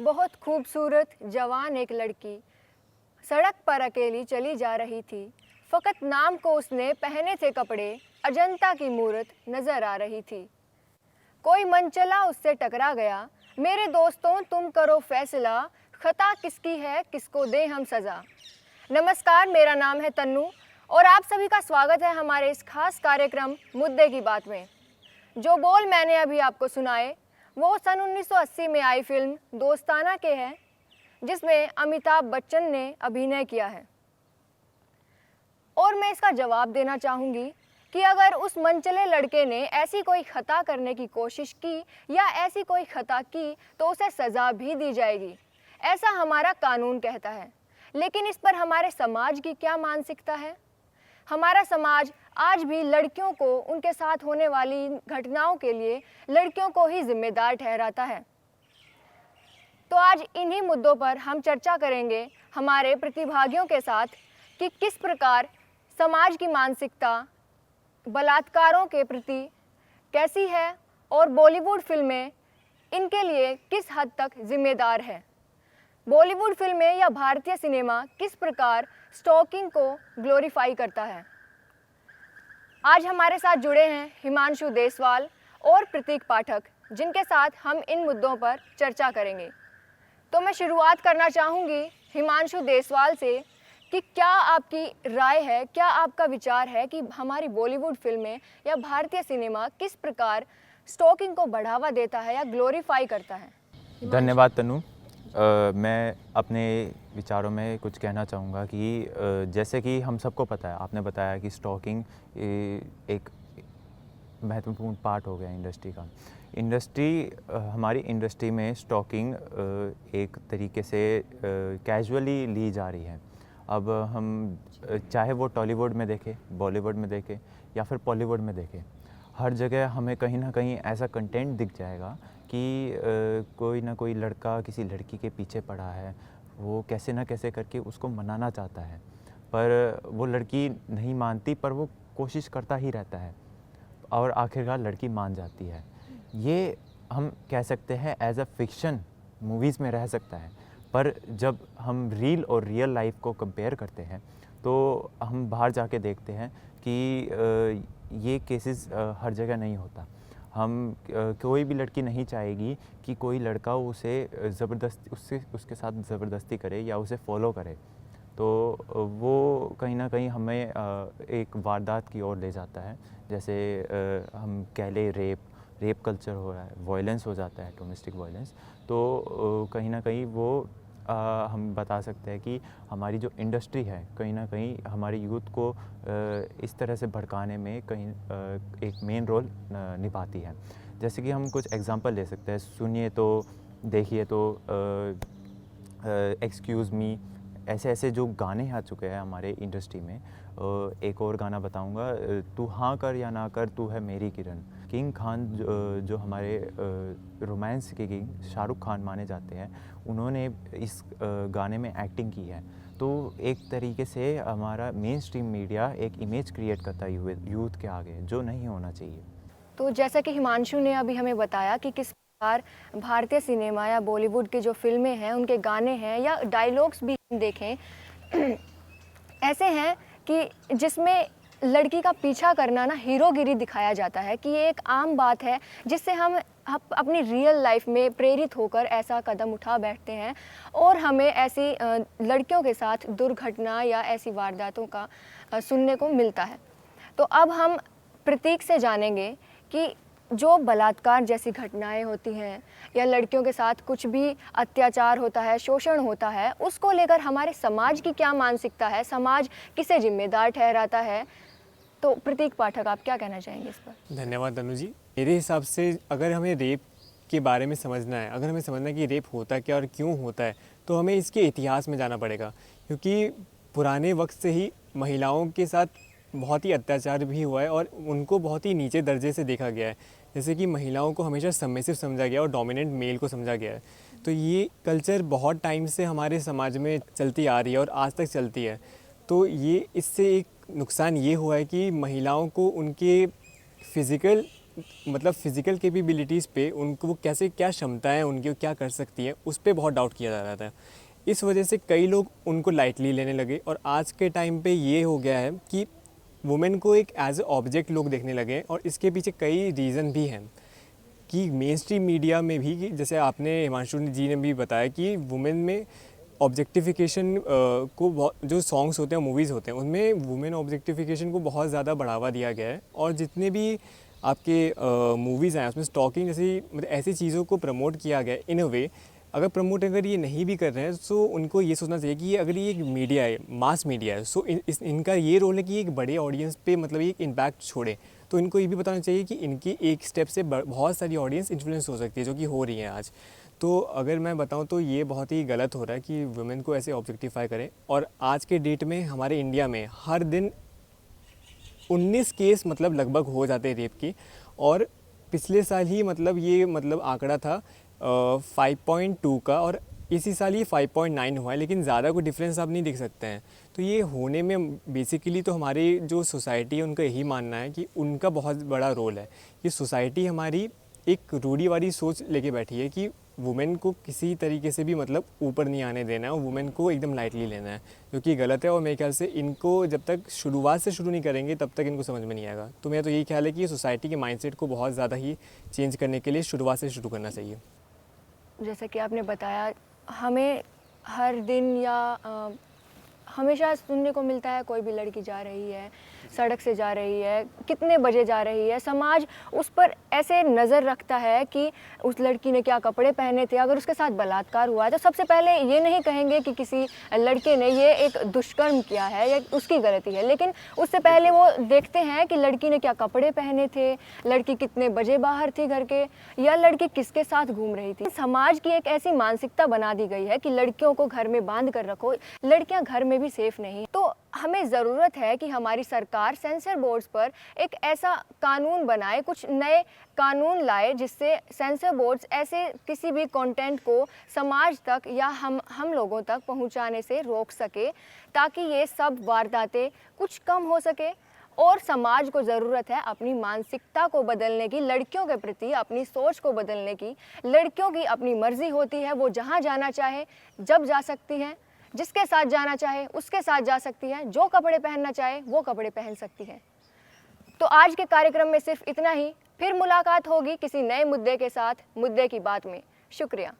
बहुत खूबसूरत जवान एक लड़की सड़क पर अकेली चली जा रही थी। फ़कत नाम को उसने पहने थे कपड़े, अजंता की मूरत नज़र आ रही थी। कोई मनचला उससे टकरा गया, मेरे दोस्तों तुम करो फैसला, खता किसकी है किसको दें हम सज़ा। नमस्कार, मेरा नाम है तन्नू और आप सभी का स्वागत है हमारे इस खास कार्यक्रम मुद्दे की बात में। जो बोल मैंने अभी आपको सुनाए वो सन 1980 में आई फिल्म दोस्ताना के हैं, जिसमें अमिताभ बच्चन ने अभिनय किया है। और मैं इसका जवाब देना चाहूँगी कि अगर उस मनचले लड़के ने ऐसी कोई खता करने की कोशिश की या ऐसी कोई खता की तो उसे सज़ा भी दी जाएगी, ऐसा हमारा कानून कहता है। लेकिन इस पर हमारे समाज की क्या मानसिकता है? हमारा समाज आज भी लड़कियों को उनके साथ होने वाली घटनाओं के लिए लड़कियों को ही जिम्मेदार ठहराता है। तो आज इन्हीं मुद्दों पर हम चर्चा करेंगे हमारे प्रतिभागियों के साथ कि किस प्रकार समाज की मानसिकता बलात्कारों के प्रति कैसी है और बॉलीवुड फिल्में इनके लिए किस हद तक जिम्मेदार है। बॉलीवुड फिल्में या भारतीय सिनेमा किस प्रकार स्टॉकिंग को ग्लोरीफाई करता है। आज हमारे साथ जुड़े हैं हिमांशु देसवाल और प्रतीक पाठक, जिनके साथ हम इन मुद्दों पर चर्चा करेंगे। तो मैं शुरुआत करना चाहूँगी हिमांशु देसवाल से कि क्या आपकी राय है, क्या आपका विचार है कि हमारी बॉलीवुड फिल्में या भारतीय सिनेमा किस प्रकार स्टॉकिंग को बढ़ावा देता है या ग्लोरीफाई करता है। धन्यवाद तनु। मैं अपने विचारों में कुछ कहना चाहूँगा कि जैसे कि हम सबको पता है, आपने बताया कि स्टॉकिंग एक महत्वपूर्ण पार्ट हो गया इंडस्ट्री हमारी इंडस्ट्री में स्टॉकिंग एक तरीके से कैजुअली ली जा रही है। अब हम चाहे वो टॉलीवुड में देखें, बॉलीवुड में देखें या फिर बॉलीवुड में देखें, हर जगह हमें कहीं ना कहीं ऐसा कंटेंट दिख जाएगा कि कोई ना कोई लड़का किसी लड़की के पीछे पड़ा है, वो कैसे ना कैसे करके उसको मनाना चाहता है, पर वो लड़की नहीं मानती, पर वो कोशिश करता ही रहता है और आखिरकार लड़की मान जाती है। ये हम कह सकते हैं एज अ फिक्शन मूवीज़ में रह सकता है, पर जब हम रील और रियल लाइफ को कंपेयर करते हैं तो हम बाहर जाके देखते हैं कि ये केसेस हर जगह नहीं होता। कोई भी लड़की नहीं चाहेगी कि कोई लड़का उसे ज़बरदस्ती उसके साथ ज़बरदस्ती करे या उसे फॉलो करे, तो वो कहीं ना कहीं हमें एक वारदात की ओर ले जाता है। जैसे हम कह लें रेप कल्चर हो रहा है, वायलेंस हो जाता है, डोमेस्टिक वायलेंस। तो कहीं ना कहीं वो हम बता सकते हैं कि हमारी जो इंडस्ट्री है कहीं ना कहीं हमारी यूथ को इस तरह से भड़काने में कहीं एक मेन रोल निभाती है। जैसे कि हम कुछ एग्जांपल ले सकते हैं, सुनिए तो देखिए तो एक्सक्यूज़ मी, ऐसे जो गाने आ चुके हैं हमारे इंडस्ट्री में। एक और गाना बताऊंगा, तू हाँ कर या ना कर, तू है मेरी किरण। किंग खान जो हमारे रोमांस के किंग शाहरुख खान माने जाते हैं, उन्होंने इस गाने में एक्टिंग की है। तो एक तरीके से हमारा मेन स्ट्रीम मीडिया एक इमेज क्रिएट करता है यूथ के आगे, जो नहीं होना चाहिए। तो जैसा कि हिमांशु ने अभी हमें बताया कि किस प्रकार भारतीय सिनेमा या बॉलीवुड की जो फिल्में हैं, उनके गाने हैं या डायलॉग्स भी देखें ऐसे हैं कि जिसमें लड़की का पीछा करना ना हीरोगिरी दिखाया जाता है कि ये एक आम बात है, जिससे हम अपनी रियल लाइफ में प्रेरित होकर ऐसा कदम उठा बैठते हैं और हमें ऐसी लड़कियों के साथ दुर्घटना या ऐसी वारदातों का सुनने को मिलता है। तो अब हम प्रतीक से जानेंगे कि जो बलात्कार जैसी घटनाएं होती हैं या लड़कियों के साथ कुछ भी अत्याचार होता है, शोषण होता है, उसको लेकर हमारे समाज की क्या मानसिकता है, समाज किसे जिम्मेदार ठहराता है। तो प्रतीक पाठक, आप क्या कहना चाहेंगे इस पर? धन्यवाद तनु जी। मेरे हिसाब से अगर हमें रेप के बारे में समझना है, अगर हमें समझना है कि रेप होता क्या और क्यों होता है, तो हमें इसके इतिहास में जाना पड़ेगा, क्योंकि पुराने वक्त से ही महिलाओं के साथ बहुत ही अत्याचार भी हुआ है और उनको बहुत ही नीचे दर्जे से देखा गया है। जैसे कि महिलाओं को हमेशा सबमिसिव समझा गया और डोमिनेंट मेल को समझा गया है। तो ये कल्चर बहुत टाइम से हमारे समाज में चलती आ रही है और आज तक चलती है। तो ये इससे एक नुकसान ये हुआ है कि महिलाओं को उनके फिज़िकल मतलब फ़िज़िकल कैपेबिलिटीज़ पे उनको वो कैसे क्या क्षमताएं उनकी क्या कर सकती हैं उस पे बहुत डाउट किया जा रहा था। इस वजह से कई लोग उनको लाइटली लेने लगे और आज के टाइम पे ये हो गया है कि वुमेन को एक एज ए ऑब्जेक्ट लोग देखने लगे और इसके पीछे कई रीज़न भी हैं कि मेन स्ट्रीम मीडिया में भी कि जैसे आपने हिमांशु जी ने भी बताया कि वुमेन में ऑब्जेक्टिफिकेशन को जो सॉन्ग्स होते हैं मूवीज़ होते हैं उनमें वुमेन ऑब्जेक्टिफिकेशन को बहुत ज़्यादा बढ़ावा दिया गया है और जितने भी आपके मूवीज़ हैं उसमें स्टॉकिंग जैसी मतलब ऐसी चीज़ों को प्रमोट किया गया इन अ वे। अगर प्रमोट अगर ये नहीं भी कर रहे हैं तो उनको ये सोचना चाहिए कि अगर ये एक मीडिया है मास मीडिया है सो इनका ये रोल है कि एक बड़े ऑडियंस पे मतलब एक इम्पैक्ट छोड़े। तो इनको ये भी बताना चाहिए कि इनकी एक स्टेप से बहुत सारी ऑडियंस इन्फ्लुएंस हो सकती है जो कि हो रही है आज। तो अगर मैं बताऊं तो ये बहुत ही गलत हो रहा है कि वुमेन को ऐसे ऑब्जेक्टिफाई करें। और आज के डेट में हमारे इंडिया में हर दिन 19 केस मतलब लगभग हो जाते हैं रेप की और पिछले साल ही मतलब ये मतलब आंकड़ा था 5.2 का और इसी साल ये 5.9 हुआ है लेकिन ज़्यादा कोई डिफरेंस आप नहीं देख सकते हैं। तो ये होने में बेसिकली तो हमारी जो सोसाइटी है उनका यही मानना है कि उनका बहुत बड़ा रोल है। ये सोसाइटी हमारी एक रूढ़िवादी सोच लेके बैठी है कि वुमेन को किसी तरीके से भी मतलब ऊपर नहीं आने देना है और वुमेन को एकदम लाइटली लेना है जो कि गलत है। और मेरे ख्याल से इनको जब तक शुरुआत से शुरू नहीं करेंगे तब तक इनको समझ में नहीं आएगा। तो मेरा तो यही ख्याल है कि सोसाइटी के माइंडसेट को बहुत ज़्यादा ही चेंज करने के लिए शुरुआत से शुरू करना चाहिए। जैसा कि आपने बताया हमें हर दिन या हमेशा सुनने को मिलता है कोई भी लड़की जा रही है सड़क से जा रही है कितने बजे जा रही है, समाज उस पर ऐसे नज़र रखता है कि उस लड़की ने क्या कपड़े पहने थे। अगर उसके साथ बलात्कार हुआ है तो सबसे पहले ये नहीं कहेंगे कि किसी लड़के ने ये एक दुष्कर्म किया है या उसकी गलती है, लेकिन उससे पहले वो देखते हैं कि लड़की ने क्या कपड़े पहने थे, लड़की कितने बजे बाहर थी घर के, या लड़की किसके साथ घूम रही थी। समाज की एक ऐसी मानसिकता बना दी गई है कि लड़कियों को घर में बांध कर रखो, लड़कियां घर में भी सेफ नहीं। तो हमें ज़रूरत है कि हमारी सरकार सेंसर बोर्ड्स पर एक ऐसा कानून बनाए, कुछ नए कानून लाए जिससे सेंसर बोर्ड्स ऐसे किसी भी कंटेंट को समाज तक या हम लोगों तक पहुंचाने से रोक सके ताकि ये सब वारदातें कुछ कम हो सके। और समाज को ज़रूरत है अपनी मानसिकता को बदलने की, लड़कियों के प्रति अपनी सोच को बदलने की। लड़कियों की अपनी मर्जी होती है, वो जहाँ जाना चाहे जब जा सकती हैं, जिसके साथ जाना चाहे उसके साथ जा सकती है, जो कपड़े पहनना चाहे वो कपड़े पहन सकती है। तो आज के कार्यक्रम में सिर्फ इतना ही, फिर मुलाकात होगी किसी नए मुद्दे के साथ, मुद्दे की बात में। शुक्रिया।